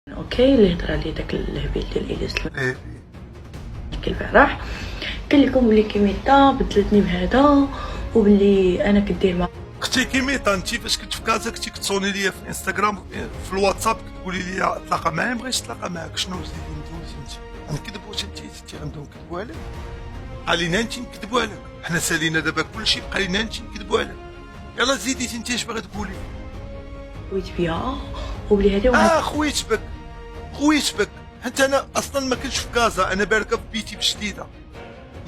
اوكي اللي هضر عليه داك الهبيل ديال الياس إيه. البارح قال لكم بلي كيميتا بدلتني بهذا وبلي انا كدير مع اختي كيميتا، انت فاش كنت في كازا كنتي كتصوني ليا في الانستغرام في الواتساب كتقولي لي تلاقى معايا، مبغيتش نتلاقى معاك. شنو زيدي ندوز انت؟ غنكذبوا واش انت غندوي نكذبوا عليك؟ بقى لينا انت نكذبوا عليك، حنا سالينا دابا كلشي، بقى لينا انت نكذبوا عليك. يلا زيدي انت اش باغي تقولي؟ خويت بيها وبلي هذه خويت بك حتى انا اصلا ما كنتش في كازا، انا باركه في بيتي بشديده.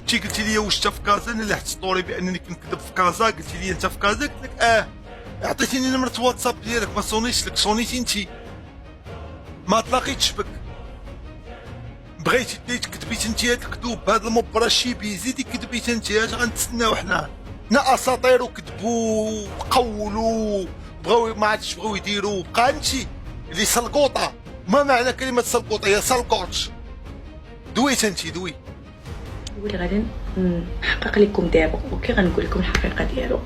انت قلتي لي واش انت في كازا، انا لحت ستوري بانني كنكذب في كازا، قلتي لي انت في كازا، قلت لك عطيتيني نمرة واتساب ديالك، ما صونيتش لك، صونيتي انت، ما تلاقيتش بك. بغيتي كذبيت انت هاد الكذوب، هاد المبرة الشيبي، زيدي كذبيت انت، اش غنتسناو حنا اساطير وكذبوا وقولوا بغاو ما عادش بغاو يديروا. بقى انت اللي سلقوطه. ما معنى كلمة سلقوطه؟ هي سلقوطش. دويت انت دوي. واللي غادي نحقق لكم دابا. اوكي غنقول لكم الحقيقه ديالو.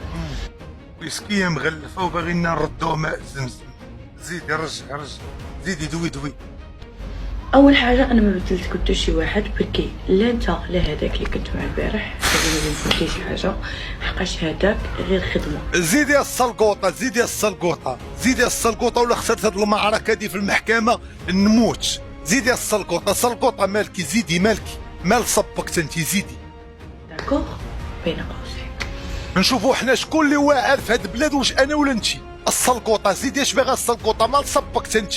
ويسكيه مغلفه وباغيين نردوه ماء زمزم. زيدي رجع زيدي دوي. اول حاجه انا ما بدلت كنت شي واحد بركي لا انت لا هذاك اللي كنت مع البارح ما فهمتي شي حاجه، حقاش هذاك غير خدمه. زيدي السلقوطه ولا خسرت هاد المعركه دي في المحكمه نموت. زيدي السلقوطه مالكي، زيدي مالكي، مال صبكت انت، زيدي. داكوغ بين قوسين نشوفوا حنا شكون اللي واعر في هاد البلاد، واش انا ولا انت. السلقوطه زيدي، اش باغا السلقوطه؟ مال صبكت انت،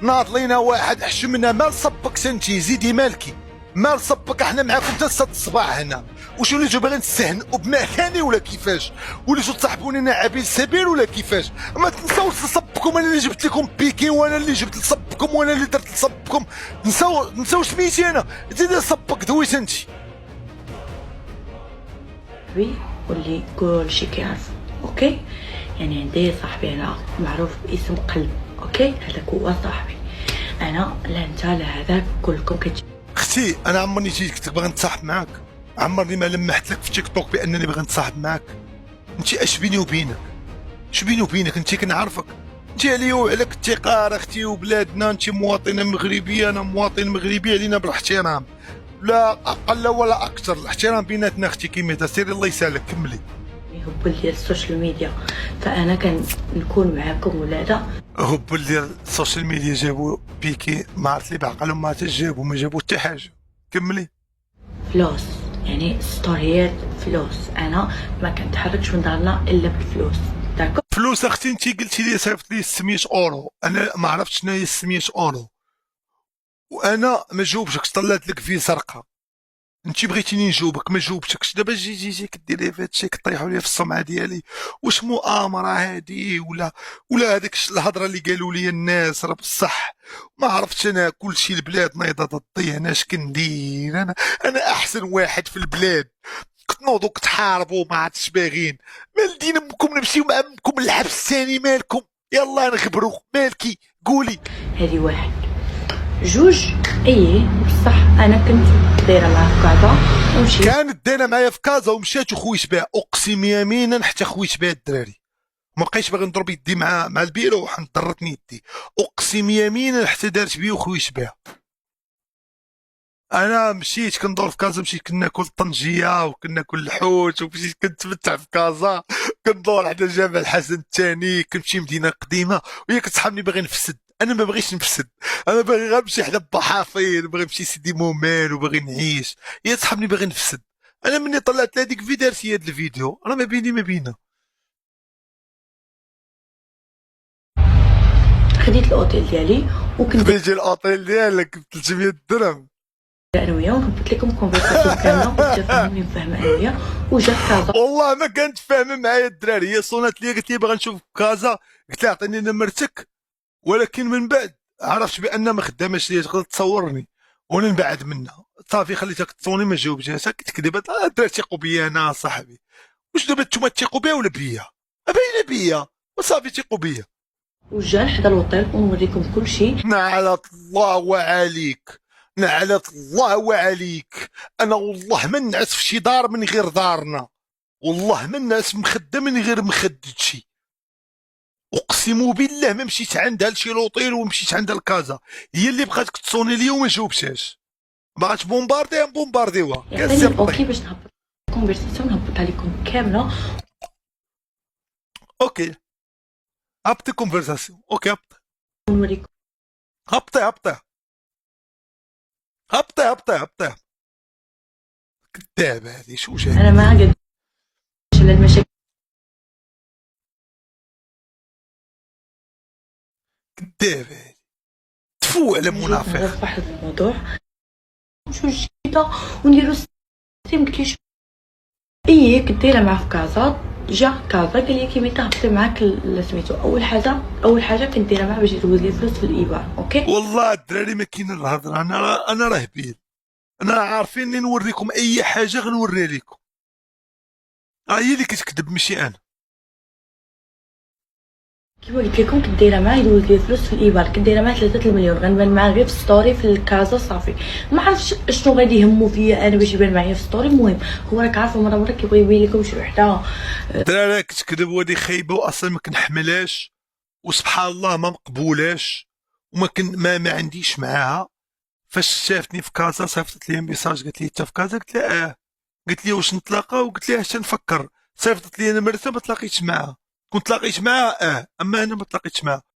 ناضلينا واحد حشمنا، مال صبكت انت، زيدي مالكي، مال صبك. احنا معاكم حتى 6 الصباح هنا. واش وليتو باغيين تستهنئوا بمكاني ولا كيفاش؟ وليتو تصاحبوني انا عبيل سبيل ولا كيفاش؟ ما تنساوش تصبكم، انا اللي جبت لكم بيكي، وانا اللي جبت لصبكم، وانا اللي درت لصبكم. نساو سميتي انا، زيدي صبك دويت انت. وي واللي كلشي كيعرف. اوكي يعني عندي صاحبي انا معروف باسم قلب. اوكي هذاك هو صاحبي انا، لا انت لا هذاك كلكم اختي انا عمرني جيت باغي نتصاحب معاك، عمرني ما لمحت لك في تيك توك بانني باغي نتصاحب معاك. انت اش بيني وبينك؟ اش بيني وبينك؟ انت كنعرفك، انت عليا وعليك التقار اختي وبلادنا، انت مواطنه مغربيه انا مواطن مغربي، علينا بالاحترام لا اقل ولا اكثر. الاحترام بيناتنا اختي كيما سيري الله يسالك كملي. هبل ديال السوشيال ميديا، فانا كنكون معاكم ولا لا. هبل ديال السوشيال ميديا جابوا بيكي، ما عرفت لي بعقلهم ما تجابوا، ما جابوا حتى حاجه. كملي. فلوس يعني ستوريات فلوس، انا ما كنتحركش من دارنا الا بالفلوس. داكو فلوس اختي، انت قلتي لي صيفط لي 600 اورو، انا ما عرفتش شنو هي 600 اورو، وانا ما جاوبتكش، طلعت لك في سرقه. انت بغيتيني نجاوبك ما جاوبتكش، دابا جي كديري في هادشي، كطيحوا لي في السمعه ديالي. واش مؤامره هادي ولا هذاك الهضره اللي قالوا لي الناس؟ راه بصح ما عرفتش انا، كلشي البلاد نايضه ضدي، انا اش كندير؟ انا احسن واحد في البلاد. كتنوضوا كتحاربوا ما عادش باغيين، مال دين امكم نمشيو مع امكم الحبس ثاني، مالكم؟ يلا نخبروا، مالكي قولي. هذه واحد جوج. ايه بصح انا كنت دايره معاه في كازا ومشيت. كانت دايره معايا في كازا ومشات وخويت بها، اقسم يمينا حتى خويت بها الدراري. ما بقيتش باغي نضرب يدي مع البيرو وحن ضرتني يدي، اقسم يمينا حتى دارت بي وخويت بها. انا مشيت كندور في كازا، مشيت كناكل طنجيه وكناكل الحوت، ومشيت كنتمتع في كازا، كندور حدا جامع الحسن الثاني، كنمشي مدينه قديمه، وهي كتصحابني باغي نفسد. انا ما باغيش نفسد، انا باغي غير نمشي حدا بحافين، باغي نمشي سيدي مومان وباغي نعيش. هي تصحابني باغي نفسد. انا مني طلعت هذيك في دارت هي هذا الفيديو، راه ما بيني ما بينها. خديت الاوتيل ديالي وكنت بيجي الاوتيل ديالك ب 300 درهم. انا وياه ونهبط لكم كونفرساسيون كامله وبدا فهمني فاهمه انا وياه وجا في كازا. والله ما كانت فاهمه معايا الدراري، هي صونات لي قالت لي باغا نشوف كازا، قلت لها عطيني نمرتك، ولكن من بعد عرفت بان ما خداماش ليا، تقدر تصورني وانا نبعد منها. صافي خليتها تصوني ما جاوبتهاش، كتكذب. الدراري تيقوا بيا انا صاحبي، واش دابا نتوما تيقوا بيا ولا بيا؟ باينه بيا وصافي تيقوا بيا. وجا لحدا الوطيل ونوريكم كلشي. نعلت الله وعليك، نعلت الله وعليك. انا والله ما نعس في شي دار من غير دارنا، والله ما نعس مخده من غير مخدتشي، اقسم بالله ما مشيت عندها لشي لوطيل ومشيت عندها لكازا، هي اللي بقات كتصوني ليا وما جاوبتهاش، بغات بومباردي نبومبارديوها يعطيني اوكي باش نهبط الكونفرساسيون نهبطها لكم كامله. اوكي هبطي كونفرساسيون، اوكي ونوريكم هبطي هبطي كدابه هادي شو جاي انا ما قد على المشاكل كدابه هادي تفو على جيت منافق. نهضر في واحد الموضوع شو جديده ونديرو ستريم. قلت لي ايه كنت دايره معاه في كازا، جا كازا قال لي كيما تهبطي معاك سميتو. اول حاجه كنت دايره معاه باش يزود لي فلوس في الايبان. اوكي والله الدراري ما كاين الهضره، انا راه بيل، انا عارفين نوريكم اي حاجه غنوريها لكم، هي اللي كتكذب ماشي انا. كيما قلت لكم كنت دايره معاه يدوز لي فلوس في الايبان، كنت دايره معاه 3 المليون غنبان معاه غير في ستوري في الكازا صافي. ما عرفتش شنو غادي يهمو فيا انا باش يبان معايا في ستوري. المهم هو راك عارفه مره كيبغي يبين لكم شي وحده. الدراري كتكذب وهادي خايبه واصلا ما كنحملهاش، وسبحان الله ما مقبولاش، وما كن ما عنديش معاها. فاش شافتني في كازا صيفطت لي ميساج قالت لي انت في كازا، قلت لها قالت لي واش نتلاقاو، قلت لها اش نفكر. صيفطت لي نمرتها ما تلاقيتش معاها، كنت تلاقيت معاها اما انا ما تلاقيتش معاها.